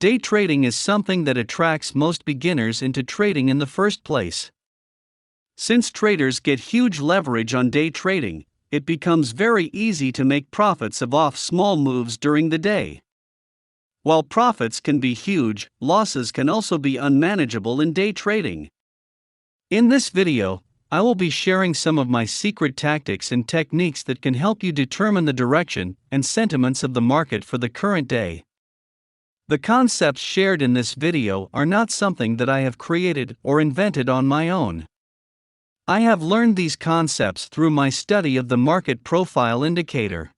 Day trading is something that attracts most beginners into trading in the first place. Since traders get huge leverage on day trading, it becomes very easy to make profits off small moves during the day. While profits can be huge, losses can also be unmanageable in day trading. In this video, I will be sharing some of my secret tactics and techniques that can help you determine the direction and sentiments of the market for the current day. The concepts shared in this video are not something that I have created or invented on my own. I have learned these concepts through my study of the market profile indicator.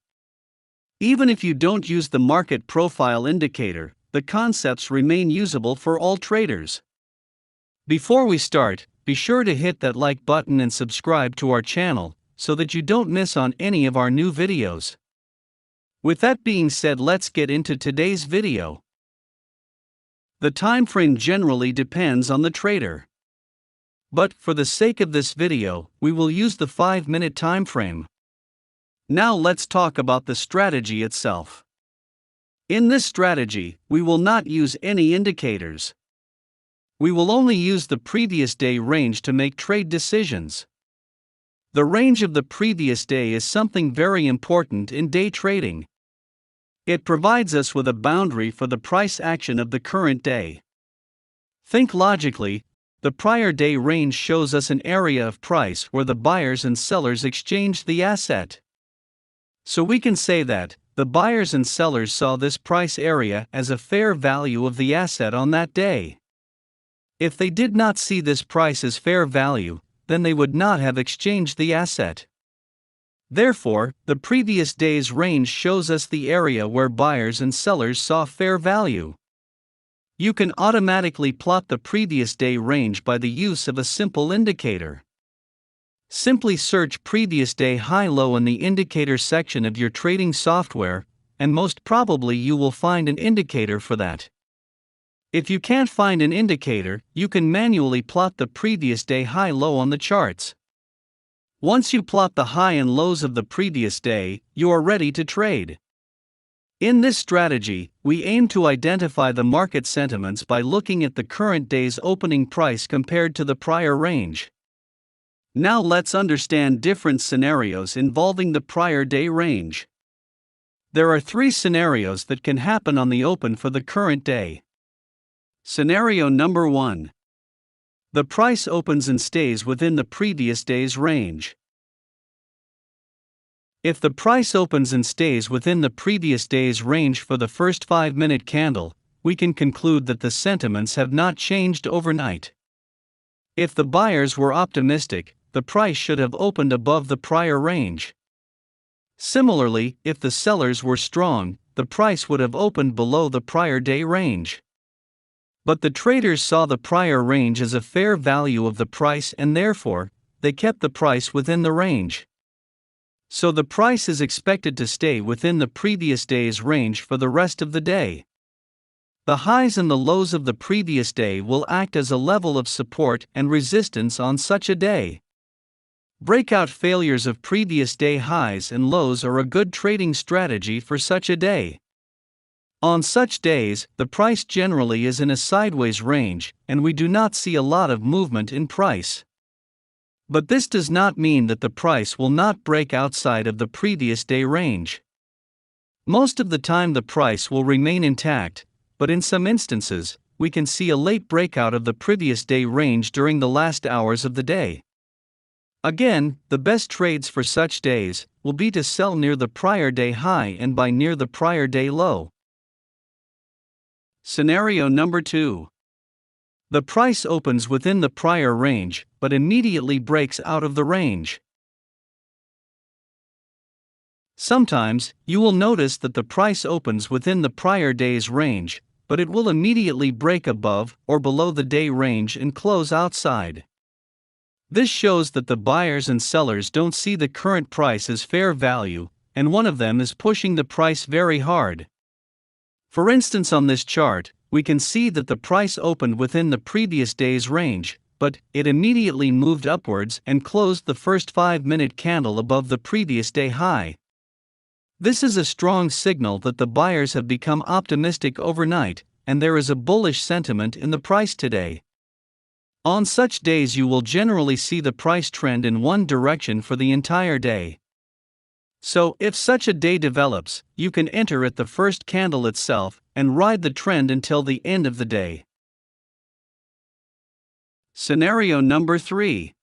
Even if you don't use the market profile indicator, the concepts remain usable for all traders. Before we start, be sure to hit that like button and subscribe to our channel so that you don't miss on any of our new videos. With that being said, let's get into today's video. The time frame generally depends on the trader. But for the sake of this video, we will use the 5-minute time frame. Now let's talk about the strategy itself. In this strategy, we will not use any indicators. We will only use the previous day range to make trade decisions. The range of the previous day is something very important in day trading. It provides us with a boundary for the price action of the current day. Think logically. The prior day range shows us an area of price where the buyers and sellers exchanged the asset. So we can say that the buyers and sellers saw this price area as a fair value of the asset on that day. If they did not see this price as fair value, then they would not have exchanged the asset. Therefore, the previous day's range shows us the area where buyers and sellers saw fair value. You can automatically plot the previous day range by the use of a simple indicator. Simply search previous day high-low in the indicator section of your trading software, and most probably you will find an indicator for that. If you can't find an indicator, you can manually plot the previous day high-low on the charts. Once you plot the high and lows of the previous day, you are ready to trade. In this strategy, we aim to identify the market sentiments by looking at the current day's opening price compared to the prior range. Now let's understand different scenarios involving the prior day range. There are 3 scenarios that can happen on the open for the current day. Scenario number 1. The price opens and stays within the previous day's range. If the price opens and stays within the previous day's range for the first 5-minute candle, we can conclude that the sentiments have not changed overnight. If the buyers were optimistic, the price should have opened above the prior range. Similarly, if the sellers were strong, the price would have opened below the prior day range. But the traders saw the prior range as a fair value of the price and therefore, they kept the price within the range. So the price is expected to stay within the previous day's range for the rest of the day. The highs and the lows of the previous day will act as a level of support and resistance on such a day. Breakout failures of previous day highs and lows are a good trading strategy for such a day. On such days, the price generally is in a sideways range, and we do not see a lot of movement in price. But this does not mean that the price will not break outside of the previous day range. Most of the time the price will remain intact, but in some instances, we can see a late breakout of the previous day range during the last hours of the day. Again, the best trades for such days will be to sell near the prior day high and buy near the prior day low. Scenario number 2. The price opens within the prior range, but immediately breaks out of the range. Sometimes, you will notice that the price opens within the prior day's range, but it will immediately break above or below the day range and close outside. This shows that the buyers and sellers don't see the current price as fair value, and one of them is pushing the price very hard. For instance, on this chart, we can see that the price opened within the previous day's range, but it immediately moved upwards and closed the first 5-minute candle above the previous day high. This is a strong signal that the buyers have become optimistic overnight, and there is a bullish sentiment in the price today. On such days, you will generally see the price trend in one direction for the entire day. So, if such a day develops, you can enter at the first candle itself and ride the trend until the end of the day. Scenario number 3.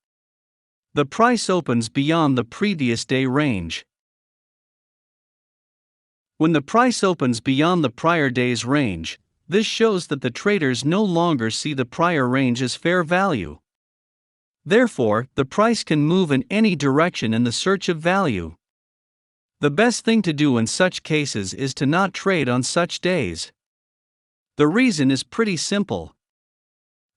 The price opens beyond the previous day range. When the price opens beyond the prior day's range, this shows that the traders no longer see the prior range as fair value. Therefore, the price can move in any direction in the search of value. The best thing to do in such cases is to not trade on such days. The reason is pretty simple.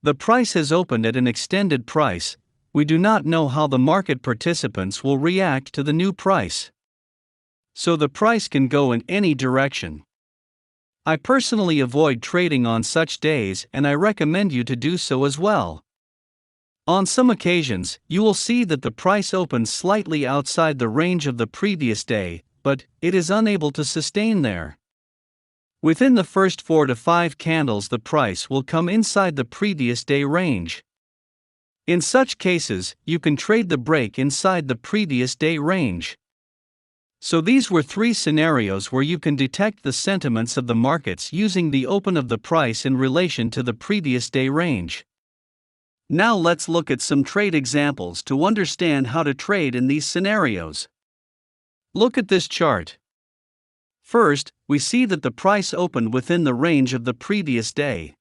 The price has opened at an extended price. We do not know how the market participants will react to the new price. So the price can go in any direction. I personally avoid trading on such days, and I recommend you to do so as well. On some occasions, you will see that the price opens slightly outside the range of the previous day, but it is unable to sustain there. Within the first 4 to 5 candles, the price will come inside the previous day range. In such cases, you can trade the break inside the previous day range. So these were 3 scenarios where you can detect the sentiments of the markets using the open of the price in relation to the previous day range. Now let's look at some trade examples to understand how to trade in these scenarios. Look at this chart. First, we see that the price opened within the range of the previous day.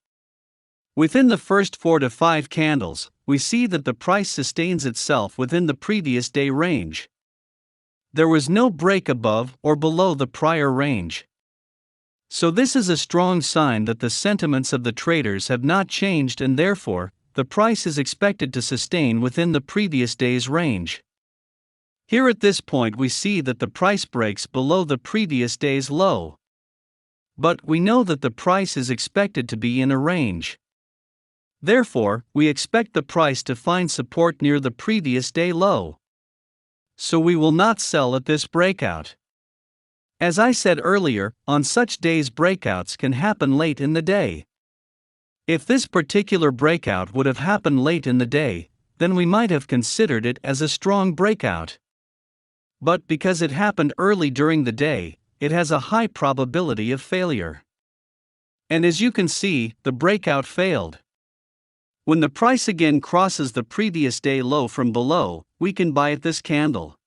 Within the first 4 to 5 candles, we see that the price sustains itself within the previous day range. There was no break above or below the prior range. So this is a strong sign that the sentiments of the traders have not changed, and therefore, the price is expected to sustain within the previous day's range. Here at this point, we see that the price breaks below the previous day's low. But we know that the price is expected to be in a range. Therefore, we expect the price to find support near the previous day low. So we will not sell at this breakout. As I said earlier, on such days, breakouts can happen late in the day. If this particular breakout would have happened late in the day, then we might have considered it as a strong breakout. But because it happened early during the day, it has a high probability of failure. And as you can see, the breakout failed. When the price again crosses the previous day low from below, we can buy at this candle.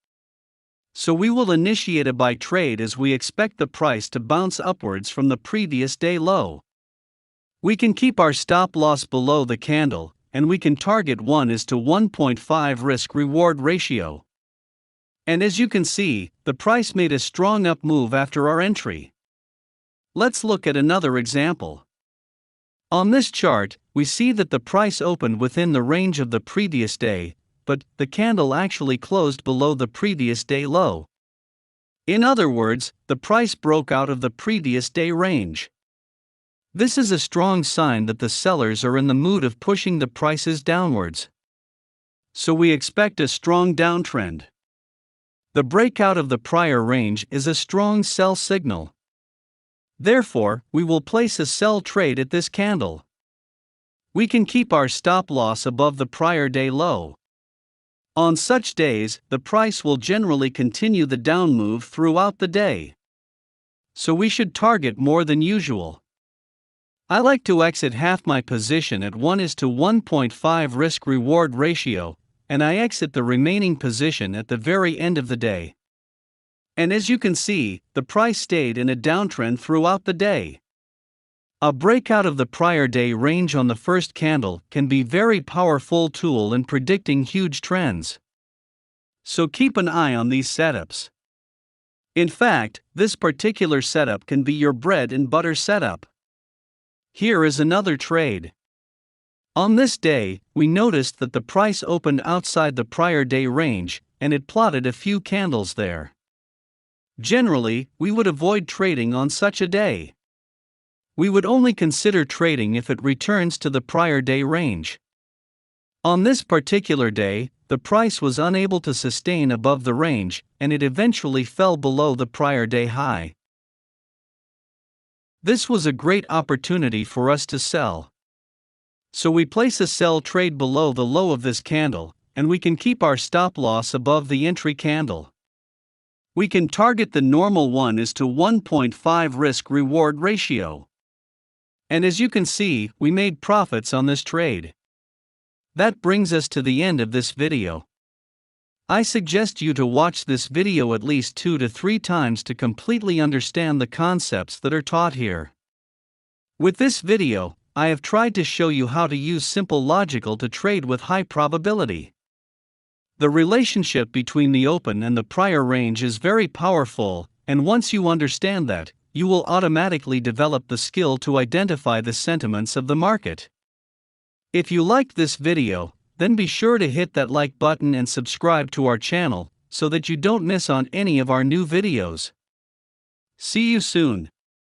So we will initiate a buy trade as we expect the price to bounce upwards from the previous day low. We can keep our stop loss below the candle, and we can target 1:1.5 risk-reward ratio. And as you can see, the price made a strong up move after our entry. Let's look at another example. On this chart, we see that the price opened within the range of the previous day, but the candle actually closed below the previous day low. In other words, the price broke out of the previous day range. This is a strong sign that the sellers are in the mood of pushing the prices downwards. So we expect a strong downtrend. The breakout of the prior range is a strong sell signal. Therefore, we will place a sell trade at this candle. We can keep our stop loss above the prior day low. On such days, the price will generally continue the down move throughout the day. So we should target more than usual. I like to exit half my position at 1:1.5 risk-reward ratio, and I exit the remaining position at the very end of the day. And as you can see, the price stayed in a downtrend throughout the day. A breakout of the prior day range on the first candle can be a very powerful tool in predicting huge trends. So keep an eye on these setups. In fact, this particular setup can be your bread and butter setup. Here is another trade. On this day, we noticed that the price opened outside the prior day range, and it plotted a few candles there. Generally, we would avoid trading on such a day. We would only consider trading if it returns to the prior day range. On this particular day, the price was unable to sustain above the range, and it eventually fell below the prior day high. This was a great opportunity for us to sell. So we place a sell trade below the low of this candle, and we can keep our stop loss above the entry candle. We can target the normal 1:1.5 risk-reward ratio. And as you can see, we made profits on this trade. That brings us to the end of this video. I suggest you to watch this video at least 2 to 3 times to completely understand the concepts that are taught here. With this video, I have tried to show you how to use simple logical to trade with high probability. The relationship between the open and the prior range is very powerful, and once you understand that, you will automatically develop the skill to identify the sentiments of the market. If you liked this video, then be sure to hit that like button and subscribe to our channel so that you don't miss on any of our new videos. See you soon.